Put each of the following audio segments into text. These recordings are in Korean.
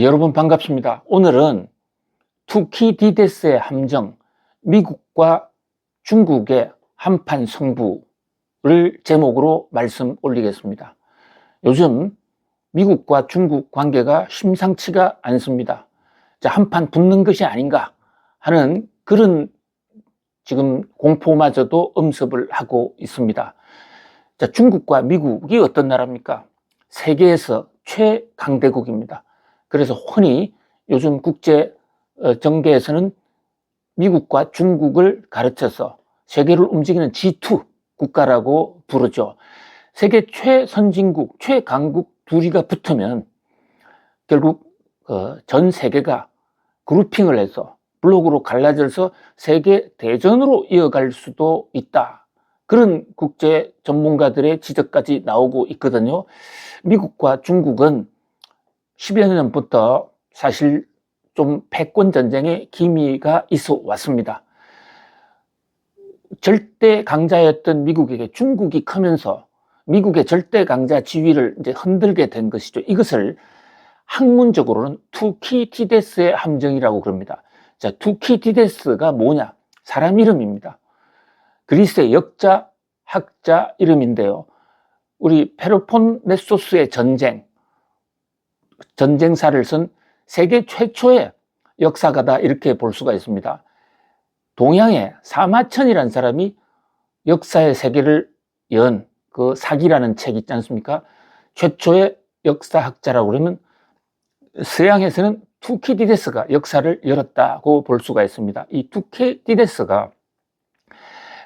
여러분 반갑습니다. 오늘은 투키디데스의 함정, 미국과 중국의 한판 승부를 제목으로 말씀 올리겠습니다. 요즘 미국과 중국 관계가 심상치가 않습니다. 한판 붙는 것이 아닌가 하는 그런 지금 공포마저도 엄습을 하고 있습니다. 중국과 미국이 어떤 나라입니까? 세계에서 최강대국입니다. 그래서 흔히 요즘 국제 정계에서는 미국과 중국을 가르쳐서 세계를 움직이는 G2 국가라고 부르죠. 세계 최선진국, 최강국 둘이가 붙으면 결국 전 세계가 그룹핑을 해서 블록으로 갈라져서 세계 대전으로 이어갈 수도 있다. 그런 국제 전문가들의 지적까지 나오고 있거든요. 미국과 중국은 10여 년 전부터 사실 좀 패권 전쟁의 기미가 있어 왔습니다. 절대 강자였던 미국에게 중국이 크면서 미국의 절대 강자 지위를 이제 흔들게 된 것이죠. 이것을 학문적으로는 투키디데스의 함정이라고 그럽니다. 투키디데스가 뭐냐? 사람 이름입니다. 그리스의 역자, 학자 이름인데요. 우리 페로폰네소스의 전쟁사를 쓴 세계 최초의 역사가다 이렇게 볼 수가 있습니다. 동양의 사마천이라는 사람이 역사의 세계를 연 그 사기라는 책 있지 않습니까? 최초의 역사학자라고 그러면 서양에서는 투키디데스가 역사를 열었다고 볼 수가 있습니다. 이 투키디데스가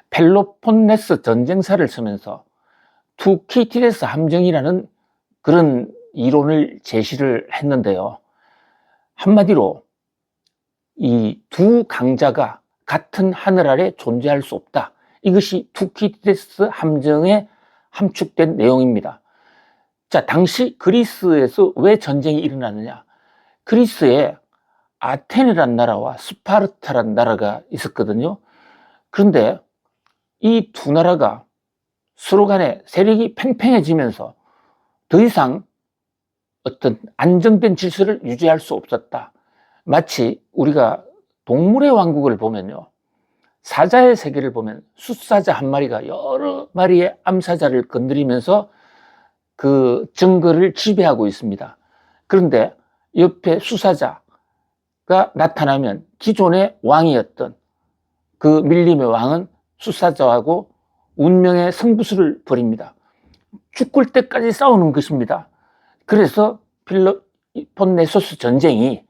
펠로폰네스 전쟁사를 쓰면서 투키디데스 함정이라는 그런 이론을 제시를 했는데요. 한마디로 이 두 강자가 같은 하늘 아래 존재할 수 없다. 이것이 투키디데스 함정에 함축된 내용입니다. 당시 그리스에서 왜 전쟁이 일어났느냐? 그리스에 아테네란 나라와 스파르타란 나라가 있었거든요. 그런데 이 두 나라가 서로 간에 세력이 팽팽해지면서 더 이상 어떤 안정된 질서를 유지할 수 없었다. 마치 우리가 동물의 왕국을 보면요. 사자의 세계를 보면 숫사자 한 마리가 여러 마리의 암사자를 건드리면서 그 정글을 지배하고 있습니다. 그런데 옆에 수사자가 나타나면 기존의 왕이었던 그 밀림의 왕은 수사자하고 운명의 승부수를 벌입니다. 죽을 때까지 싸우는 것입니다. 그래서 펠로폰네소스 전쟁이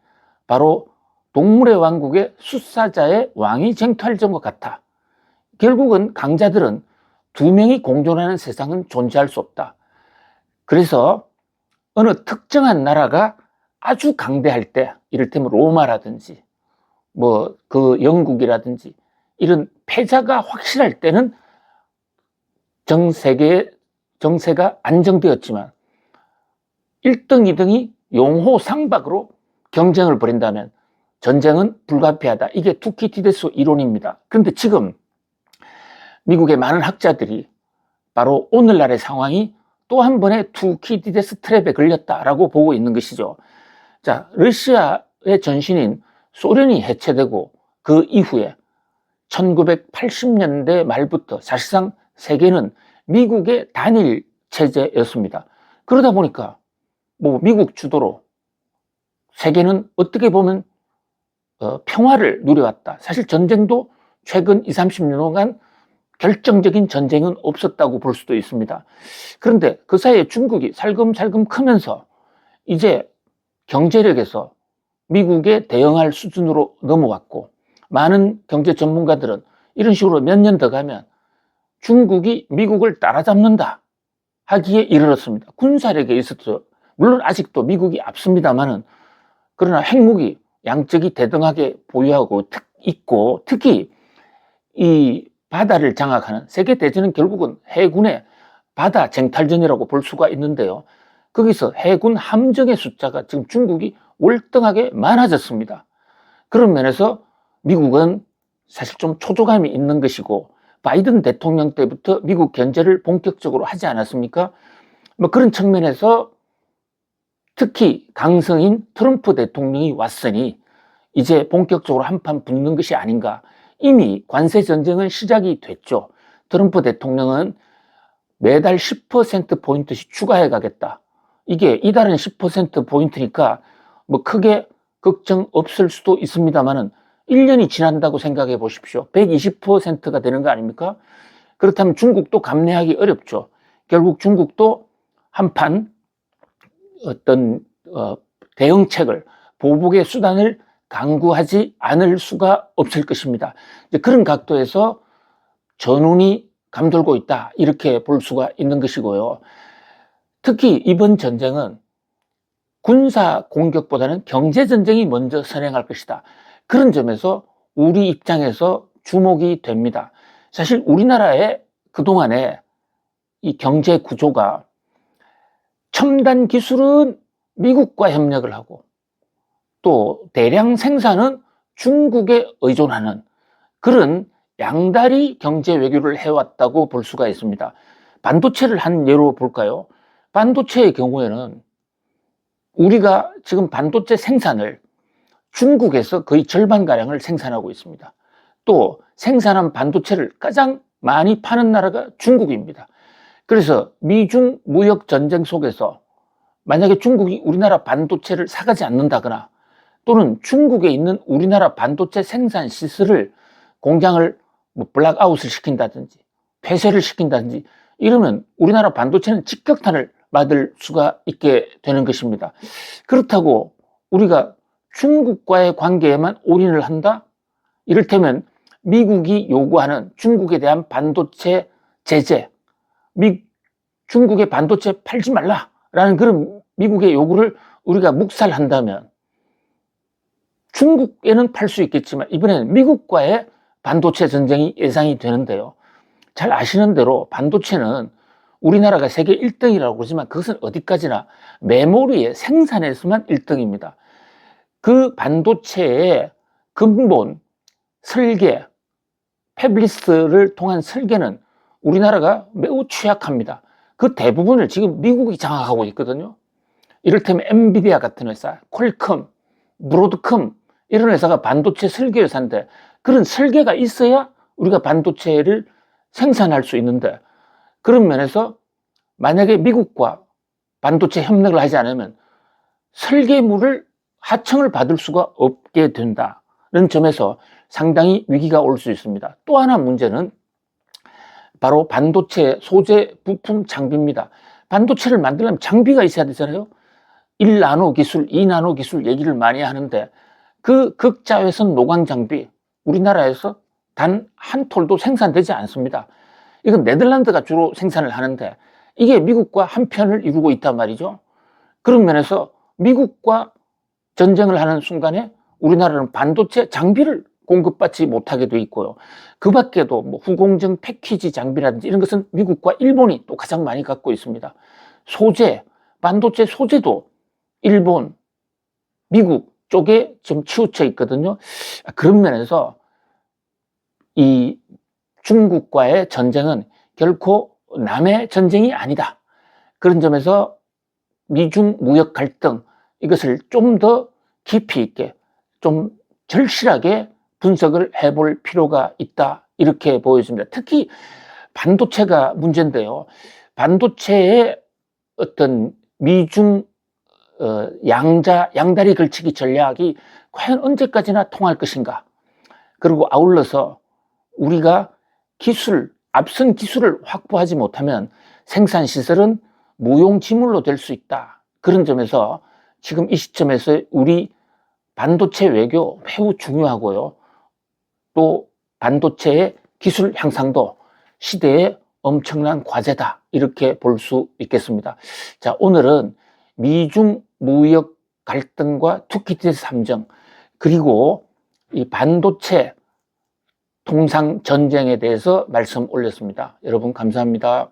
바로 동물의 왕국의 수사자의 왕이 쟁탈전 것 같아. 결국은 강자들은 두 명이 공존하는 세상은 존재할 수 없다. 그래서 어느 특정한 나라가 아주 강대할 때, 이를테면 로마라든지 그 영국이라든지 이런 패자가 확실할 때는 정세가 안정되었지만 1등, 2등이 용호상박으로 경쟁을 벌인다면 전쟁은 불가피하다. 이게 투키디데스 이론입니다. 그런데 지금 미국의 많은 학자들이 바로 오늘날의 상황이 또 한 번의 투키디데스 트랩에 걸렸다라고 보고 있는 것이죠. 러시아의 전신인 소련이 해체되고 그 이후에 1980년대 말부터 사실상 세계는 미국의 단일 체제였습니다. 그러다 보니까 미국 주도로 세계는 어떻게 보면 평화를 누려왔다. 사실 전쟁도 최근 20, 30년간 결정적인 전쟁은 없었다고 볼 수도 있습니다. 그런데 그 사이에 중국이 살금살금 크면서 이제 경제력에서 미국에 대응할 수준으로 넘어왔고, 많은 경제 전문가들은 이런 식으로 몇 년 더 가면 중국이 미국을 따라잡는다 하기에 이르렀습니다. 군사력에 있어서 물론 아직도 미국이 앞섭니다만은, 그러나 핵무기 양적이 대등하게 보유하고 있고, 특히 이 바다를 장악하는 세계대전은 결국은 해군의 바다 쟁탈전이라고 볼 수가 있는데요. 거기서 해군 함정의 숫자가 지금 중국이 월등하게 많아졌습니다. 그런 면에서 미국은 사실 좀 초조감이 있는 것이고, 바이든 대통령 때부터 미국 견제를 본격적으로 하지 않았습니까? 그런 측면에서 특히 강성인 트럼프 대통령이 왔으니 이제 본격적으로 한판 붙는 것이 아닌가. 이미 관세 전쟁은 시작이 됐죠. 트럼프 대통령은 매달 10%포인트씩 추가해 가겠다. 이게 이달은 10%포인트니까 뭐 크게 걱정 없을 수도 있습니다만은 1년이 지난다고 생각해 보십시오. 120%가 되는 거 아닙니까? 그렇다면 중국도 감내하기 어렵죠. 결국 중국도 한판 어떤 대응책을, 보복의 수단을 강구하지 않을 수가 없을 것입니다. 이제 그런 각도에서 전운이 감돌고 있다, 이렇게 볼 수가 있는 것이고요. 특히 이번 전쟁은 군사 공격보다는 경제 전쟁이 먼저 선행할 것이다. 그런 점에서 우리 입장에서 주목이 됩니다. 사실 우리나라의 그동안의 이 경제 구조가 첨단 기술은 미국과 협력을 하고 또 대량 생산은 중국에 의존하는 그런 양다리 경제 외교를 해왔다고 볼 수가 있습니다. 반도체를 한 예로 볼까요? 반도체의 경우에는 우리가 지금 반도체 생산을 중국에서 거의 절반가량을 생산하고 있습니다. 또 생산한 반도체를 가장 많이 파는 나라가 중국입니다. 그래서 미중 무역 전쟁 속에서 만약에 중국이 우리나라 반도체를 사가지 않는다거나 또는 중국에 있는 우리나라 반도체 생산 시설을 공장을 블랙아웃을 시킨다든지 폐쇄를 시킨다든지 이러면 우리나라 반도체는 직격탄을 맞을 수가 있게 되는 것입니다. 그렇다고 우리가 중국과의 관계에만 올인을 한다? 이를테면 미국이 요구하는 중국에 대한 반도체 제재, 중국의 반도체 팔지 말라라는 그런 미국의 요구를 우리가 묵살한다면 중국에는 팔 수 있겠지만 이번에는 미국과의 반도체 전쟁이 예상이 되는데요. 잘 아시는 대로 반도체는 우리나라가 세계 1등이라고 그러지만 그것은 어디까지나 메모리의 생산에서만 1등입니다. 그 반도체의 근본, 설계, 패블리스를 통한 설계는 우리나라가 매우 취약합니다. 그 대부분을 지금 미국이 장악하고 있거든요. 이를테면 엔비디아 같은 회사, 퀄컴, 브로드컴 이런 회사가 반도체 설계 회사인데 그런 설계가 있어야 우리가 반도체를 생산할 수 있는데 그런 면에서 만약에 미국과 반도체 협력을 하지 않으면 설계물을 하청을 받을 수가 없게 된다는 점에서 상당히 위기가 올 수 있습니다. 또 하나 문제는 바로 반도체 소재 부품 장비입니다. 반도체를 만들려면 장비가 있어야 되잖아요. 1나노 기술, 2나노 기술 얘기를 많이 하는데 그 극자외선 노광 장비 우리나라에서 단 한 톨도 생산되지 않습니다. 이건 네덜란드가 주로 생산을 하는데 이게 미국과 한 편을 이루고 있단 말이죠. 그런 면에서 미국과 전쟁을 하는 순간에 우리나라는 반도체 장비를 공급받지 못하게 돼 있고요. 그 밖에도 뭐 후공정 패키지 장비라든지 이런 것은 미국과 일본이 또 가장 많이 갖고 있습니다. 소재, 반도체 소재도 일본, 미국 쪽에 좀 치우쳐 있거든요. 그런 면에서 이 중국과의 전쟁은 결코 남의 전쟁이 아니다. 그런 점에서 미중 무역 갈등 이것을 좀 더 깊이 있게 좀 절실하게 분석을 해볼 필요가 있다, 이렇게 보여집니다. 특히 반도체가 문제인데요. 반도체의 어떤 미중 양다리 걸치기 전략이 과연 언제까지나 통할 것인가. 그리고 아울러서 우리가 앞선 기술을 확보하지 못하면 생산시설은 무용지물로 될 수 있다. 그런 점에서 지금 이 시점에서 우리 반도체 외교 매우 중요하고요. 또 반도체의 기술 향상도 시대의 엄청난 과제다, 이렇게 볼 수 있겠습니다. 자, 오늘은 미중 무역 갈등과 투키티스 함정 그리고 이 반도체 통상 전쟁에 대해서 말씀 올렸습니다. 여러분 감사합니다.